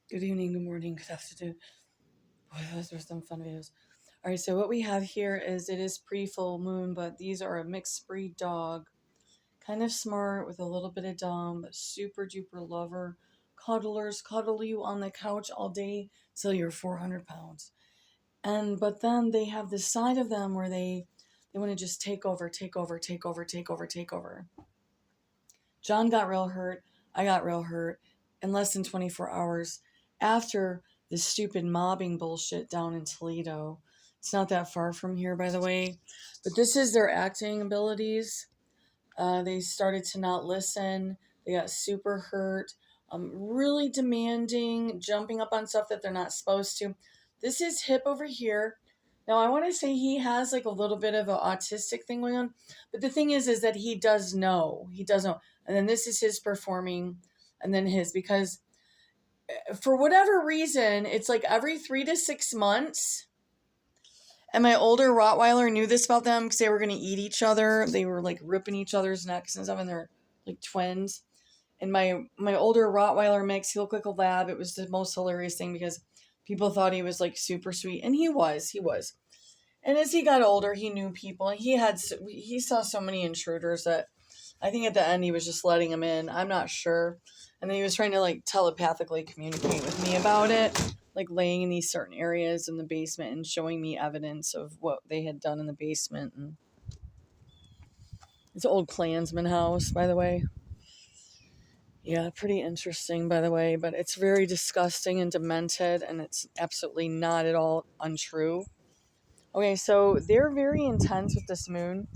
Good evening, good morning, good afternoon. Boy, those were some fun videos. All right, so what we have here is it is pre-full moon, but these are a mixed breed dog. Kind of smart with a little bit of dumb, but super duper lover. Cuddlers cuddle you on the couch all day till you're 400 pounds. But then they have this side of them where they want to just take over, take over, take over, take over, take over. John got real hurt. I got real hurt in less than 24 hours after this stupid mobbing bullshit down in Toledo. It's not that far from here, by the way. But this is their acting abilities. They started to not listen. They got super hurt. Really demanding, jumping up on stuff that they're not supposed to. This is Hip over here. Now, I want to say he has like a little bit of an autistic thing going on. But the thing is that he does know. He does know. And then this is his performing, and then his, because for whatever reason, it's like every 3 to 6 months. And my older Rottweiler knew this about them because they were going to eat each other. They were like ripping each other's necks and stuff, and they're like twins. And my older Rottweiler mix, he looked like a lab. It was the most hilarious thing because people thought he was like super sweet, and he was. And as he got older, he knew people. He saw so many intruders that I think at the end he was just letting them in. I'm not sure. And then he was trying to like telepathically communicate with me about it, like laying in these certain areas in the basement and showing me evidence of what they had done in the basement. And it's an old Klansman house, by the way. Yeah, pretty interesting, by the way, but it's very disgusting and demented, and it's absolutely not at all untrue. Okay, so they're very intense with this moon.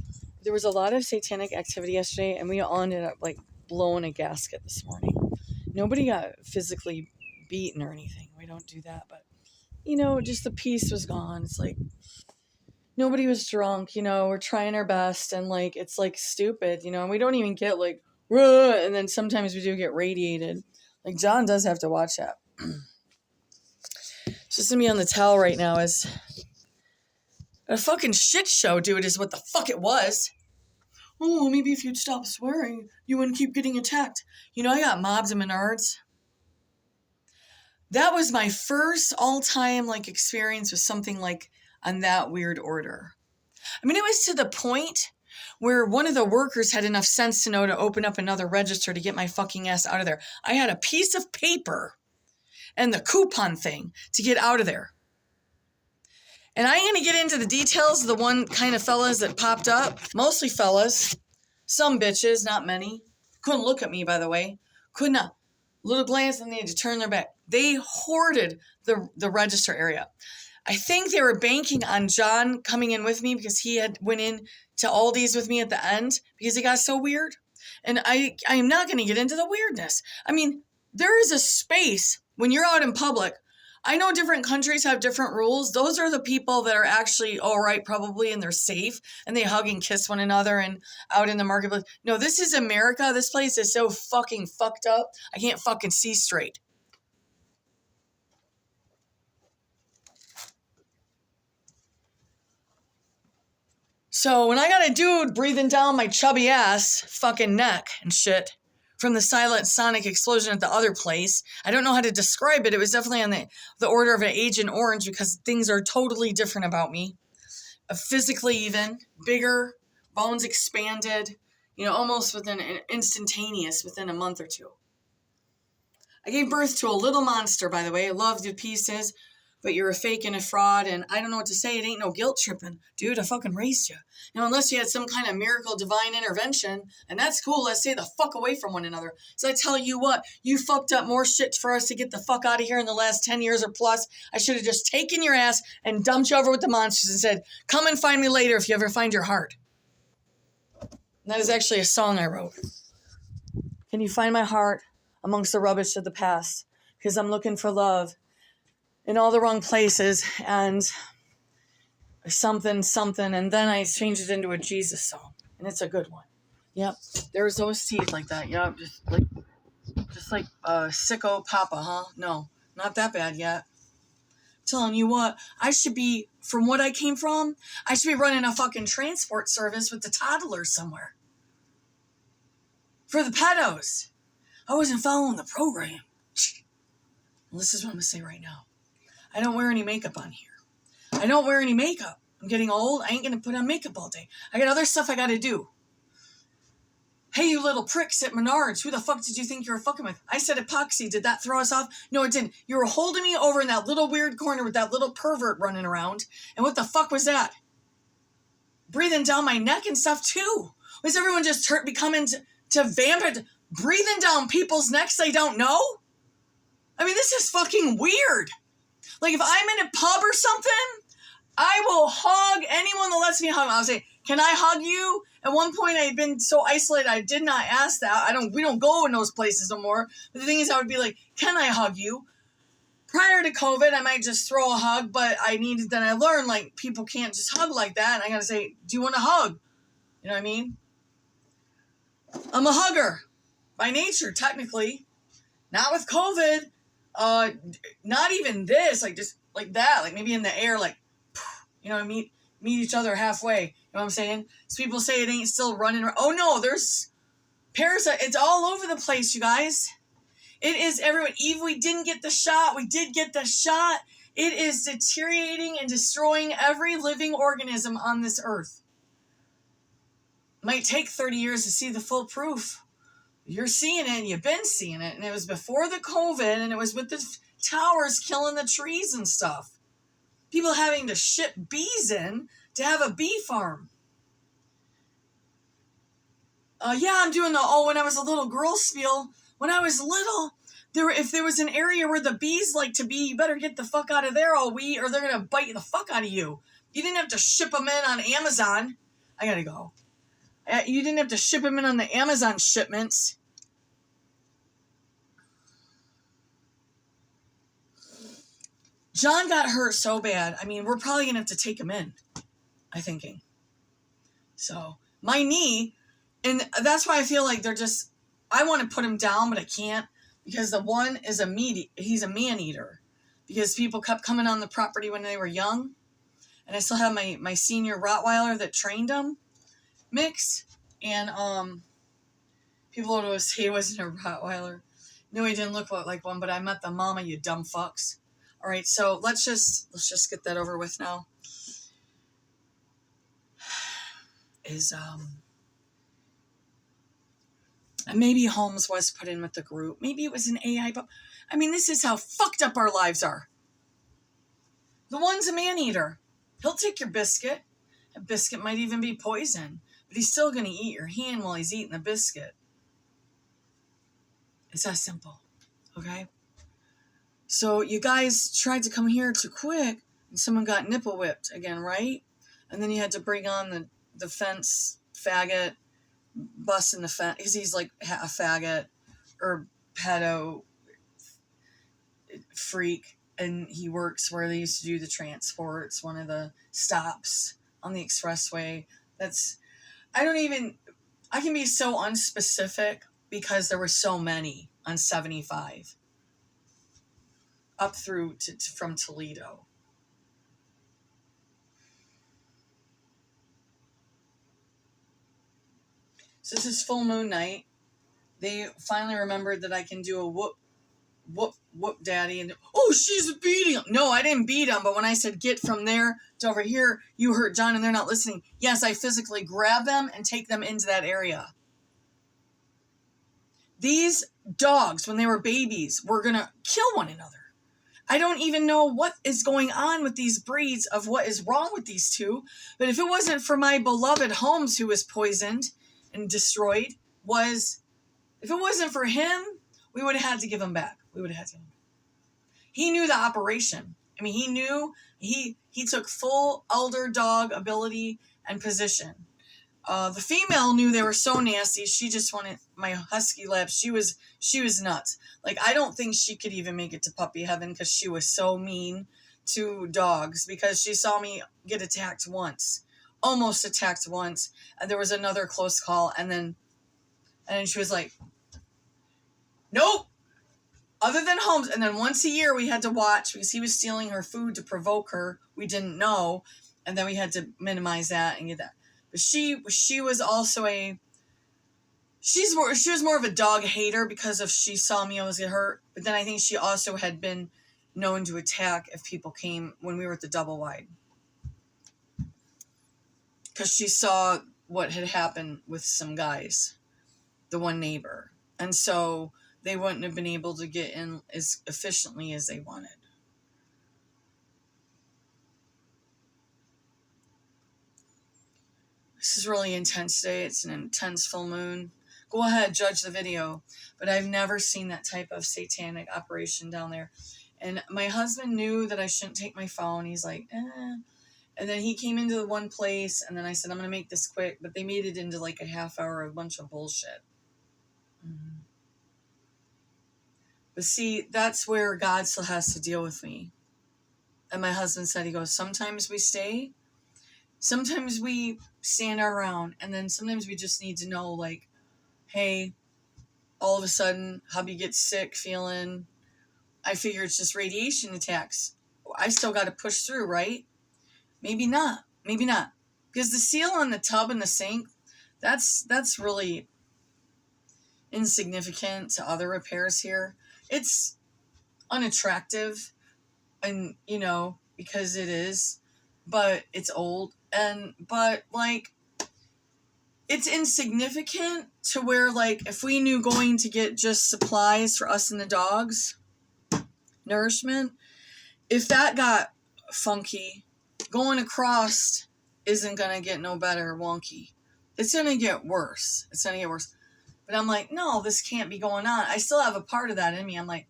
There was a lot of satanic activity yesterday, and we all ended up like blowing a gasket this morning. Nobody got physically beaten or anything. We don't do that, but just the peace was gone. It's like nobody was drunk. We're trying our best, and like it's like stupid. And we don't even get like, and then sometimes we do get radiated. Like John does have to watch that. It's just gonna be on the towel right now is a fucking shit show, dude, is what the fuck it was. Oh, maybe if you'd stop swearing, you wouldn't keep getting attacked. I got mobs and Menards. That was my first all-time like experience with something like on that weird order. I mean, it was to the point where one of the workers had enough sense to know to open up another register to get my fucking ass out of there. I had a piece of paper and the coupon thing to get out of there. And I ain't going to get into the details of the one kind of fellas that popped up. Mostly fellas. Some bitches, not many. Couldn't look at me, by the way. Could not. Little glance and they had to turn their back. They hoarded the register area. I think they were banking on John coming in with me because he had went in to Aldi's with me at the end because it got so weird. And I am not going to get into the weirdness. I mean, there is a space when you're out in public. I know different countries have different rules. Those are the people that are actually all right, probably, and they're safe, and they hug and kiss one another and out in the marketplace. No, this is America. This place is so fucking fucked up. I can't fucking see straight. So when I got a dude breathing down my chubby ass fucking neck and shit from the silent sonic explosion at the other place, I don't know how to describe it. It was definitely on the order of an Agent Orange because things are totally different about me. Physically even, bigger, bones expanded, almost within a month or two. I gave birth to a little monster, by the way. I loved you pieces, but you're a fake and a fraud, and I don't know what to say. It ain't no guilt tripping. Dude, I fucking raised you. Unless you had some kind of miracle divine intervention, and that's cool. Let's stay the fuck away from one another. So I tell you what, you fucked up more shit for us to get the fuck out of here in the last 10 years or plus. I should have just taken your ass and dumped you over with the monsters and said, come and find me later if you ever find your heart. And that is actually a song I wrote. Can you find my heart amongst the rubbish of the past? Because I'm looking for love in all the wrong places and something, and then I changed it into a Jesus song, and it's a good one. Yep, there's those teeth like that. Yep, just like sicko papa, huh? No, not that bad yet. I'm telling you what, I should be, from what I came from, I should be running a fucking transport service with the toddlers somewhere. For the pedos. I wasn't following the program. Well, this is what I'm going to say right now. I don't wear any makeup on here. I don't wear any makeup. I'm getting old. I ain't going to put on makeup all day. I got other stuff I got to do. Hey, you little pricks at Menards. Who the fuck did you think you were fucking with? I said epoxy. Did that throw us off? No, it didn't. You were holding me over in that little weird corner with that little pervert running around. And what the fuck was that? Breathing down my neck and stuff too. Was everyone just becoming to vampire? Breathing down people's necks they don't know? I mean, this is fucking weird. Like, if I'm in a pub or something, I will hug anyone that lets me hug. I'll say, can I hug you? At one point, I had been so isolated, I did not ask that. We don't go in those places no more. But the thing is, I would be like, can I hug you? Prior to COVID, I might just throw a hug, but then I learned, like, people can't just hug like that. And I gotta say, do you want a hug? You know what I mean? I'm a hugger by nature, technically. Not with COVID. Not even this, like, just like that, like maybe in the air, like, you know, meet each other halfway. You know what I'm saying? So people say it ain't still running around. Oh no, there's parasite. It's all over the place, you guys. It is everywhere. Even we didn't get the shot. We did get the shot. It is deteriorating and destroying every living organism on this earth. Might take 30 years to see the full proof. You're seeing it, and you've been seeing it. And it was before the COVID, and it was with the towers killing the trees and stuff. People having to ship bees in to have a bee farm. I'm doing when I was a little girl spiel. When I was little, if there was an area where the bees like to be, you better get the fuck out of there, or they're going to bite the fuck out of you. You didn't have to ship them in on Amazon. I got to go. You didn't have to ship them in on the Amazon shipments. John got hurt so bad. I mean, we're probably going to have to take him in, I'm thinking. So, my knee, and that's why I feel like I want to put him down, but I can't, because the one is he's a man-eater. Because people kept coming on the property when they were young, and I still have my senior Rottweiler that trained him, Mix, and people would always say he wasn't a Rottweiler. No, he didn't look like one, but I met the mama, you dumb fucks. All right, so let's just get that over with now. And maybe Holmes was put in with the group. Maybe it was an AI, but I mean, this is how fucked up our lives are. The one's a man-eater. He'll take your biscuit. A biscuit might even be poison, but he's still going to eat your hand while he's eating the biscuit. It's that simple, okay? So you guys tried to come here too quick, and someone got nipple whipped again, right? And then you had to bring on the fence faggot, busting the fence, because he's like a faggot or pedo freak, and he works where they used to do the transports, one of the stops on the expressway. I can be so unspecific because there were so many on 75 up through from Toledo. So this is full moon night. They finally remembered that I can do a whoop daddy, and she's beating him. No, I didn't beat him, but when I said get from there to over here, you hurt John and they're not listening. Yes, I physically grab them and take them into that area. These dogs, when they were babies, were going to kill one another. I don't even know what is going on with these breeds of what is wrong with these two. But if it wasn't for my beloved Holmes, who was poisoned and destroyed, if it wasn't for him, we would have had to give him back. He knew the operation. I mean, he knew, he took full elder dog ability and position. The female knew they were so nasty. She just wanted my husky lab. She was nuts. Like, I don't think she could even make it to puppy heaven because she was so mean to dogs, because she saw me get almost attacked once. And there was another close call. And then she was like, nope. Other than Holmes. And then once a year we had to watch because he was stealing her food to provoke her. We didn't know. And then we had to minimize that and get that. But she was also she was more of a dog hater because if she saw me always get hurt. But then I think she also had been known to attack if people came when we were at the double wide. Because she saw what had happened with some guys, the one neighbor. And so they wouldn't have been able to get in as efficiently as they wanted. This is really intense today. It's an intense full moon. Go ahead, judge the video. But I've never seen that type of satanic operation down there. And my husband knew that I shouldn't take my phone. He's like, eh. And then he came into the one place, and then I said, I'm going to make this quick. But they made it into like a half hour of a bunch of bullshit. Mm-hmm. But see, that's where God still has to deal with me. And my husband said, he goes, sometimes we stay. Sometimes we stand our ground. And then sometimes we just need to know, like, hey, all of a sudden, hubby gets sick, feeling, I figure it's just radiation attacks. I still got to push through, right? Maybe not. Maybe not. Because the seal on the tub and the sink, that's really insignificant to other repairs here. It's unattractive, and, you know, because it is, but it's old. But, like, it's insignificant to where, like, if we knew going to get just supplies for us and the dogs, nourishment, if that got funky, going across isn't going to get no better wonky. It's going to get worse. It's going to get worse. But I'm like, no, this can't be going on. I still have a part of that in me. I'm like,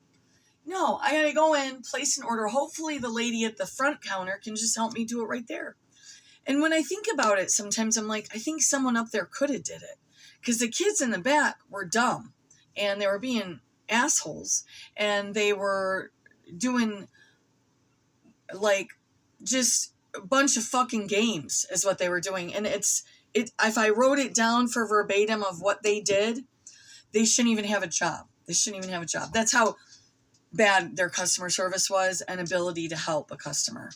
no, I got to go in, place an order. Hopefully the lady at the front counter can just help me do it right there. And when I think about it, sometimes I'm like, I think someone up there could have did it. Because the kids in the back were dumb. And they were being assholes. And they were doing, like, just a bunch of fucking games is what they were doing. And if I wrote it down for verbatim of what they did, they shouldn't even have a job. They shouldn't even have a job. That's how bad their customer service was and ability to help a customer.